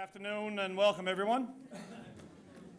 Afternoon and welcome everyone.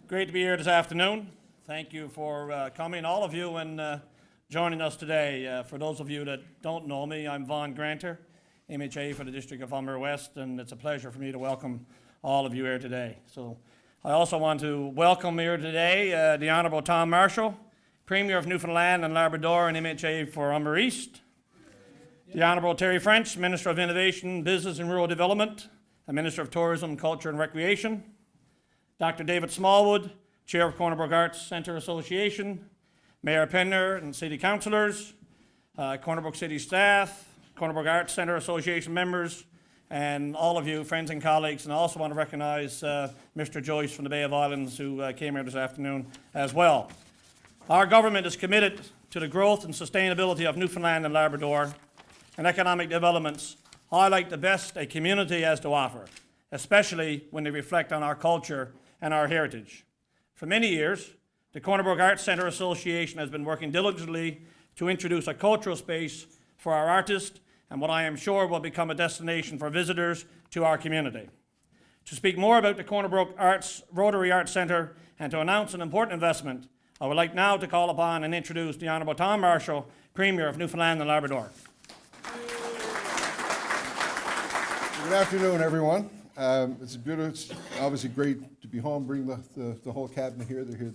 Great to be here this afternoon. Thank you for coming, all of you, and joining us today. For those of you that don't know me, I'm Vaughn Granter, MHA for the District of Humber West, and it's a pleasure for me to welcome all of you here today. So I also want to welcome here today the Honourable Tom Marshall, Premier of Newfoundland and Labrador and MHA for Humber East, the Honourable Terry French, Minister of Innovation, Business and Rural Development, and Minister of Tourism, Culture and Recreation, Dr. David Smallwood, Chair of Corner Brook Arts Centre Association, Mayor Pender and City Councillors, Corner Brook City staff, Corner Brook Arts Centre Association members, and all of you, friends and colleagues. And I also want to recognise Mr. Joyce from the Bay of Islands who came here this afternoon as well. Our government is committed to the growth and sustainability of Newfoundland and Labrador, and economic developments highlight the best a community has to offer, especially when they reflect on our culture and our heritage. For many years, the Corner Brook Arts Centre Association has been working diligently to introduce a cultural space for our artists and what I am sure will become a destination for visitors to our community. To speak more about the Corner Brook Rotary Arts Centre and to announce an important investment, I would like now to call upon and introduce the Honourable Tom Marshall, Premier of Newfoundland and Labrador. Good afternoon, everyone. It's beautiful. It's obviously great to be home. Bring the whole cabinet here. They're here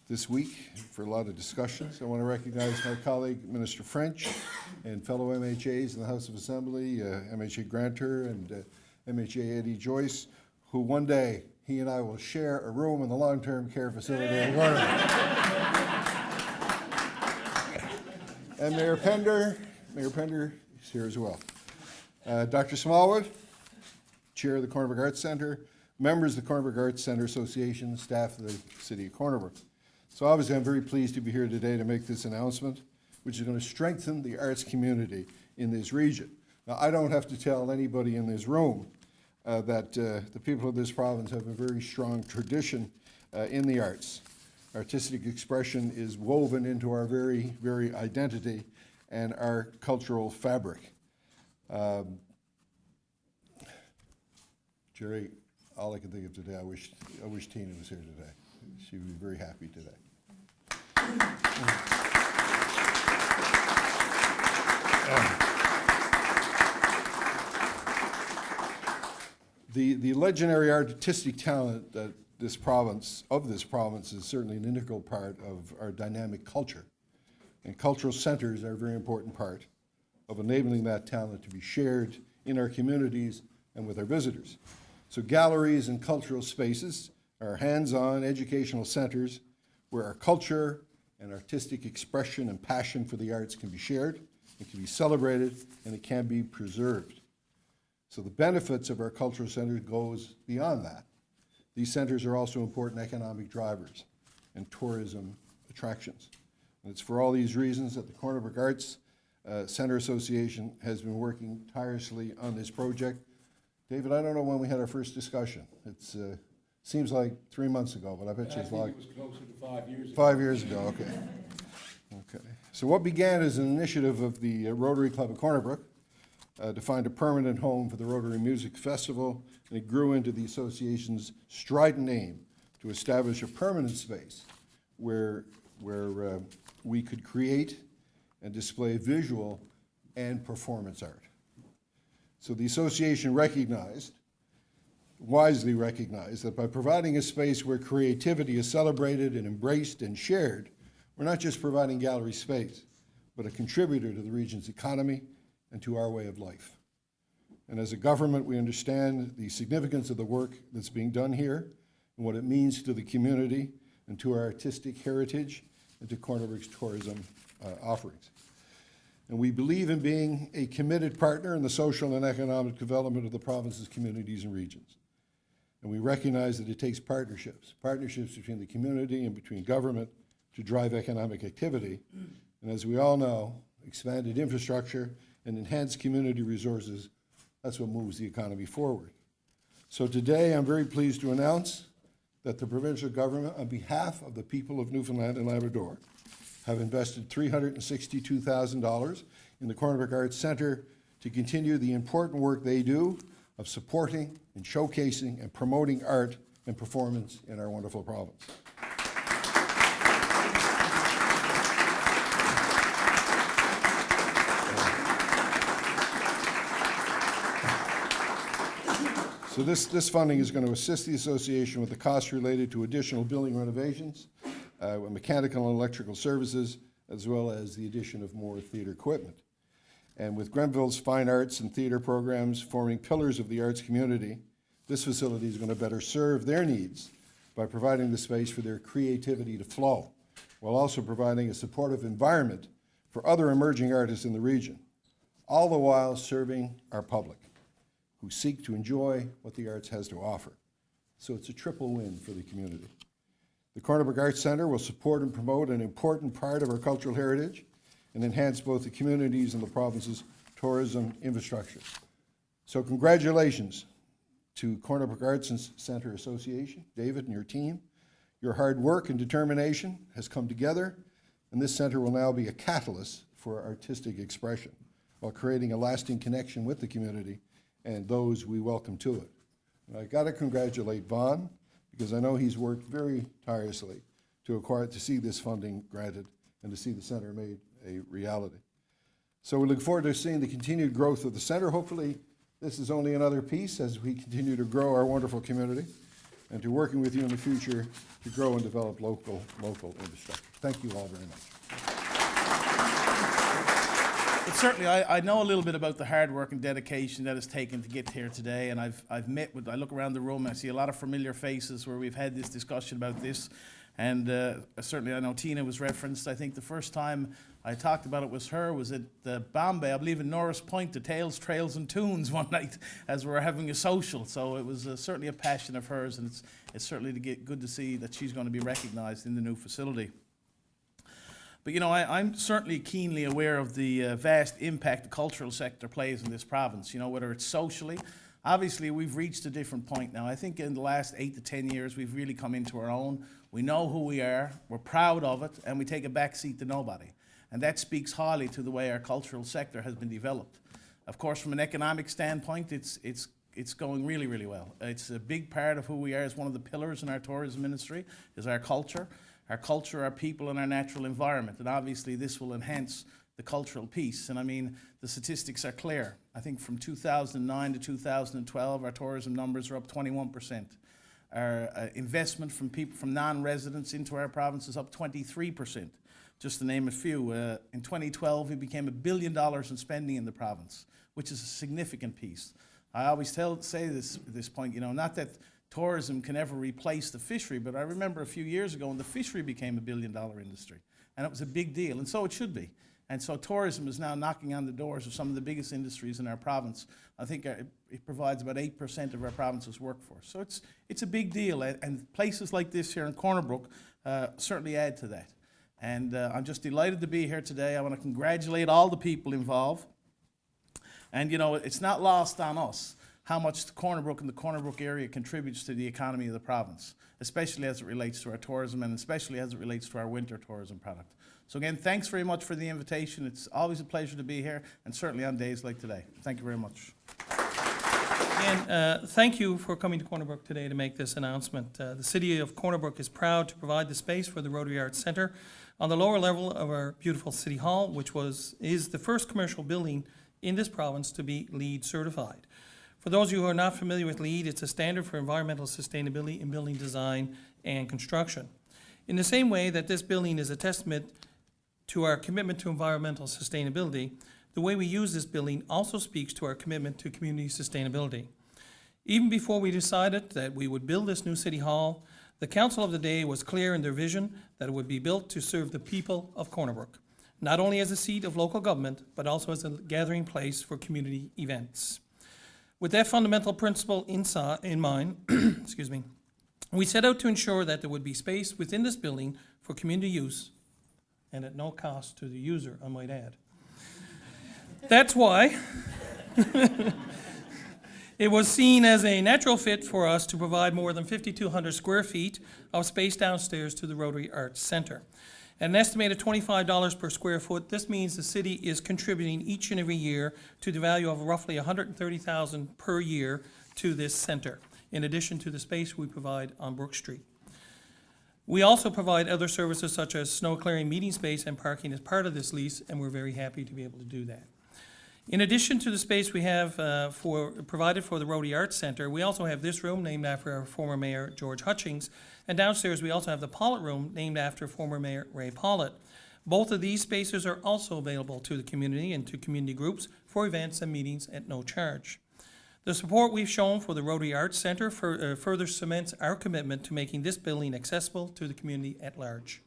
this week for a lot of discussions. I want to recognize my colleague, Minister French, and fellow MHAs in the House of Assembly, MHA Granter and MHA Eddie Joyce, who one day he and I will share a room in the long-term care facility in Corner. And Mayor Pender is here as well. Dr. Smallwood, Chair of the Corner Brook Arts Centre, members of the Corner Brook Arts Centre Association, staff of the City of Corner Brook. So obviously I'm very pleased to be here today to make this announcement, which is going to strengthen the arts community in this region. Now, I don't have to tell anybody in this room that the people of this province have a very strong tradition in the arts. Artistic expression is woven into our very, very identity and our cultural fabric. Jerry, all I can think of today, I wish Tina was here today. She would be very happy today. The legendary artistic talent that this province is certainly an integral part of our dynamic culture. And cultural centers are a very important part of enabling that talent to be shared in our communities and with our visitors. So galleries and cultural spaces are hands-on educational centers where our culture and artistic expression and passion for the arts can be shared, it can be celebrated, and it can be preserved. So the benefits of our cultural centers goes beyond that. These centers are also important economic drivers and tourism attractions. And it's for all these reasons that the Corner Brook Arts Centre Association has been working tirelessly on this project. David, I don't know when we had our first discussion. It seems like 3 months ago, but I bet you it's like... it was closer to 5 years ago. 5 years ago, okay. Okay. So what began as an initiative of the Rotary Club of Corner Brook to find a permanent home for the Rotary Music Festival, and it grew into the association's strident aim to establish a permanent space where we could create and display visual and performance art. So the association wisely recognized, that by providing a space where creativity is celebrated and embraced and shared, we're not just providing gallery space, but a contributor to the region's economy and to our way of life. And as a government, we understand the significance of the work that's being done here and what it means to the community and to our artistic heritage and to Corner Brook's tourism offerings. And we believe in being a committed partner in the social and economic development of the province's communities and regions. And we recognize that it takes partnerships between the community and between government to drive economic activity. And as we all know, expanded infrastructure and enhanced community resources, that's what moves the economy forward. So today, I'm very pleased to announce that the provincial government, on behalf of the people of Newfoundland and Labrador, have invested $362,000 in the Corner Brook Arts Centre to continue the important work they do of supporting and showcasing and promoting art and performance in our wonderful province. So this funding is going to assist the association with the costs related to additional building renovations, mechanical and electrical services, as well as the addition of more theater equipment. And with Grenville's fine arts and theater programs forming pillars of the arts community, this facility is going to better serve their needs by providing the space for their creativity to flow, while also providing a supportive environment for other emerging artists in the region, all the while serving our public, who seek to enjoy what the arts has to offer. So it's a triple win for the community. The Corner Brook Arts Centre will support and promote an important part of our cultural heritage and enhance both the communities and the province's tourism infrastructure. So congratulations to Corner Brook Arts Centre Association, David and your team. Your hard work and determination has come together, and this centre will now be a catalyst for artistic expression while creating a lasting connection with the community and those we welcome to it. And I got to congratulate Vaughn, because I know he's worked very tirelessly to see this funding granted and to see the centre made a reality. So we look forward to seeing the continued growth of the centre. Hopefully this is only another piece as we continue to grow our wonderful community, and to working with you in the future to grow and develop local infrastructure. Thank you all very much. But certainly, I know a little bit about the hard work and dedication that it's taken to get here today, and I've met with, I look around the room and I see a lot of familiar faces where we've had this discussion about this, and certainly I know Tina was referenced. I think the first time I talked about it was at Bombay, I believe in Norris Point, to Tales, Trails and Tunes one night as we were having a social, so it was certainly a passion of hers, and it's certainly good to see that she's going to be recognized in the new facility. But you know, I'm certainly keenly aware of the vast impact the cultural sector plays in this province, you know, whether it's socially. Obviously, we've reached a different point now. I think in the last 8 to 10 years, we've really come into our own. We know who we are, we're proud of it, and we take a back seat to nobody. And that speaks highly to the way our cultural sector has been developed. Of course, from an economic standpoint, it's going really, really well. It's a big part of who we are. It's one of the pillars in our tourism industry, is our culture. Our culture, our people, and our natural environment. And obviously this will enhance the cultural piece. And I mean, the statistics are clear. I think from 2009 to 2012, our tourism numbers are up 21%. Our investment from people, from non-residents into our province is up 23%, just to name a few. In 2012, we became $1 billion in spending in the province, which is a significant piece. I always say this point, you know, not that tourism can ever replace the fishery, but I remember a few years ago when the fishery became $1 billion industry, and it was a big deal, and so it should be. And so tourism is now knocking on the doors of some of the biggest industries in our province. I think it provides about 8% of our province's workforce. So it's a big deal, and places like this here in Corner Brook certainly add to that. And I'm just delighted to be here today. I want to congratulate all the people involved. And you know, it's not lost on us how much the Corner Brook and the Corner Brook area contributes to the economy of the province, especially as it relates to our tourism and especially as it relates to our winter tourism product. So again, thanks very much for the invitation. It's always a pleasure to be here, and certainly on days like today. Thank you very much. Again, thank you for coming to Corner Brook today to make this announcement. The City of Corner Brook is proud to provide the space for the Rotary Arts Centre on the lower level of our beautiful City Hall, which is the first commercial building in this province to be LEED certified. For those of you who are not familiar with LEED, it's a standard for environmental sustainability in building design and construction. In the same way that this building is a testament to our commitment to environmental sustainability, the way we use this building also speaks to our commitment to community sustainability. Even before we decided that we would build this new City Hall, the Council of the day was clear in their vision that it would be built to serve the people of Corner Brook, not only as a seat of local government, but also as a gathering place for community events. With that fundamental principle in mind, excuse me, we set out to ensure that there would be space within this building for community use, and at no cost to the user, I might add. That's why it was seen as a natural fit for us to provide more than 5,200 square feet of space downstairs to the Rotary Arts Centre. At an estimated $25 per square foot, this means the city is contributing each and every year to the value of roughly $130,000 per year to this center, in addition to the space we provide on Brook Street. We also provide other services such as snow clearing, meeting space, and parking as part of this lease, and we're very happy to be able to do that. In addition to the space we have provided for the Rotary Arts Centre, we also have this room named after our former mayor, George Hutchings, and downstairs we also have the Pollitt Room named after former mayor Ray Pollitt. Both of these spaces are also available to the community and to community groups for events and meetings at no charge. The support we've shown for the Rotary Arts Centre further cements our commitment to making this building accessible to the community at large.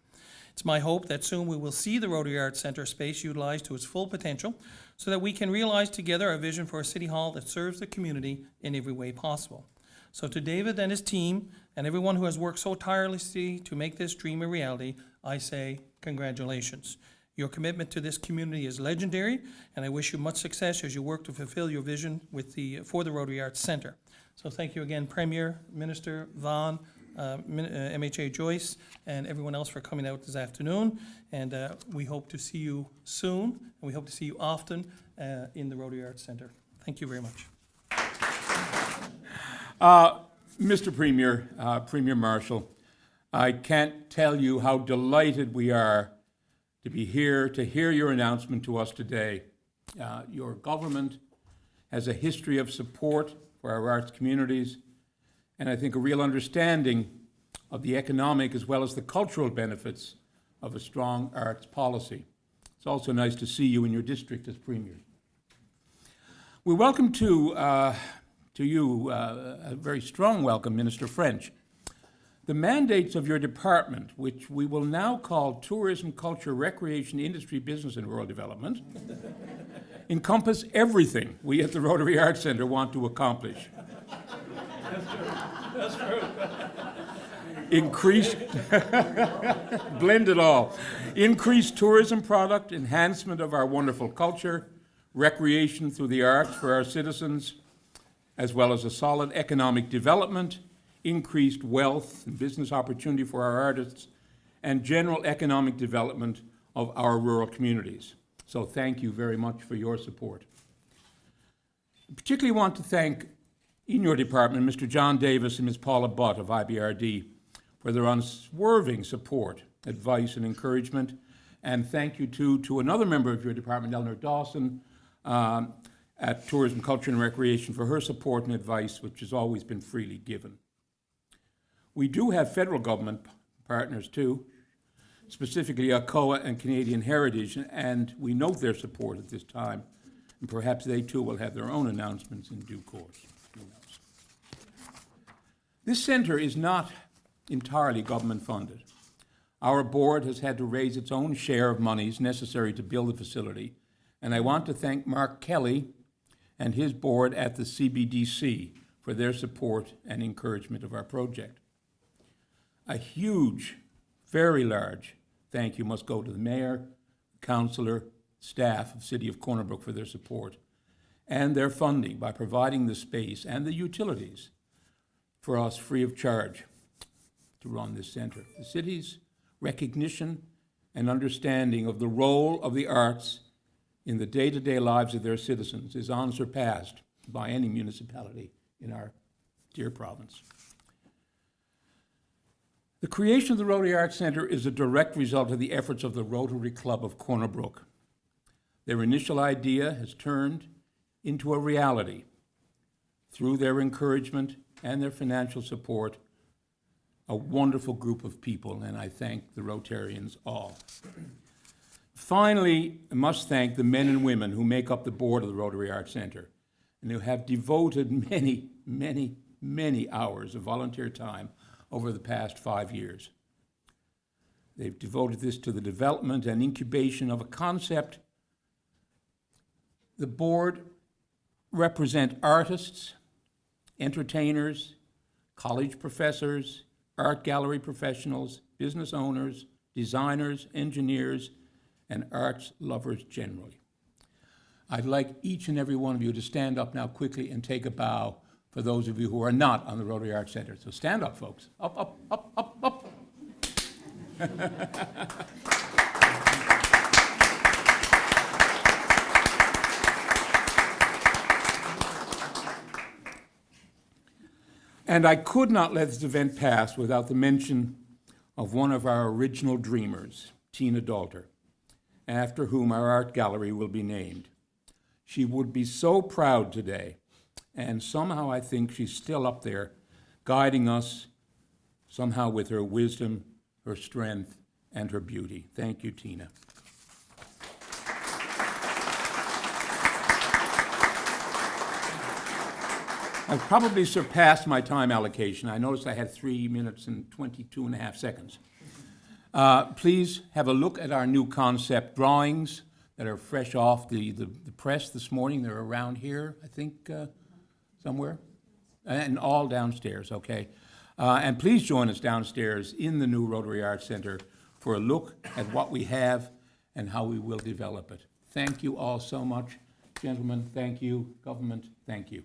It's my hope that soon we will see the Rotary Arts Centre space utilized to its full potential so that we can realize together our vision for a city hall that serves the community in every way possible. So to David and his team and everyone who has worked so tirelessly to make this dream a reality, I say congratulations. Your commitment to this community is legendary, and I wish you much success as you work to fulfill your vision for the Rotary Arts Centre. So thank you again, Premier, Minister, Vaughan, MHA Joyce, and everyone else for coming out this afternoon. And we hope to see you soon, and we hope to see you often in the Rotary Arts Centre. Thank you very much. Mr. Premier, Premier Marshall, I can't tell you how delighted we are to be here to hear your announcement to us today. Your government has a history of support for our arts communities, and I think a real understanding of the economic as well as the cultural benefits of a strong arts policy. It's also nice to see you in your district as Premier. We welcome to you a very strong welcome, Minister French. The mandates of your department, which we will now call Tourism, Culture, Recreation, Industry, Business and Rural Development, encompass everything we at the Rotary Arts Centre want to accomplish. That's true. Increased, blend it all. Increased tourism product, enhancement of our wonderful culture, recreation through the arts for our citizens, as well as a solid economic development, increased wealth and business opportunity for our artists, and general economic development of our rural communities. So thank you very much for your support. I particularly want to thank, in your department, Mr. John Davis and Ms. Paula Butt of IBRD for their unswerving support, advice, and encouragement. And thank you, too, to another member of your department, Eleanor Dawson, at Tourism, Culture, and Recreation for her support and advice, which has always been freely given. We do have federal government partners, too, specifically ACOA and Canadian Heritage, and we note their support at this time, and perhaps they, too, will have their own announcements in due course. Who knows? This centre is not entirely government-funded. Our board has had to raise its own share of monies necessary to build the facility, and I want to thank Mark Kelly and his board at the CBDC for their support and encouragement of our project. A huge, very large thank you must go to the mayor, councillor, staff of City of Corner Brook for their support and their funding by providing the space and the utilities for us free of charge to run this centre. The city's recognition and understanding of the role of the arts in the day-to-day lives of their citizens is unsurpassed by any municipality in our dear province. The creation of the Rotary Arts Centre is a direct result of the efforts of the Rotary Club of Corner Brook. Their initial idea has turned into a reality through their encouragement and their financial support, a wonderful group of people, and I thank the Rotarians all. Finally, I must thank the men and women who make up the board of the Rotary Arts Centre and who have devoted many, many, many hours of volunteer time over the past 5 years. They've devoted this to the development and incubation of a concept. The board represent artists, entertainers, college professors, art gallery professionals, business owners, designers, engineers, and arts lovers generally. I'd like each and every one of you to stand up now quickly and take a bow for those of you who are not on the Rotary Arts Centre. So stand up, folks. Up, up, up, up, up. And I could not let this event pass without the mention of one of our original dreamers, Tina Dalter, after whom our art gallery will be named. She would be so proud today, and somehow I think she's still up there, guiding us somehow with her wisdom, her strength, and her beauty. Thank you, Tina. I've probably surpassed my time allocation. I noticed I had 3 minutes and 22 and a half seconds. Please have a look at our new concept drawings that are fresh off the press this morning. They're around here, I think, somewhere, and all downstairs, okay? And please join us downstairs in the new Rotary Arts Centre for a look at what we have and how we will develop it. Thank you all so much. Gentlemen, thank you. Government, thank you.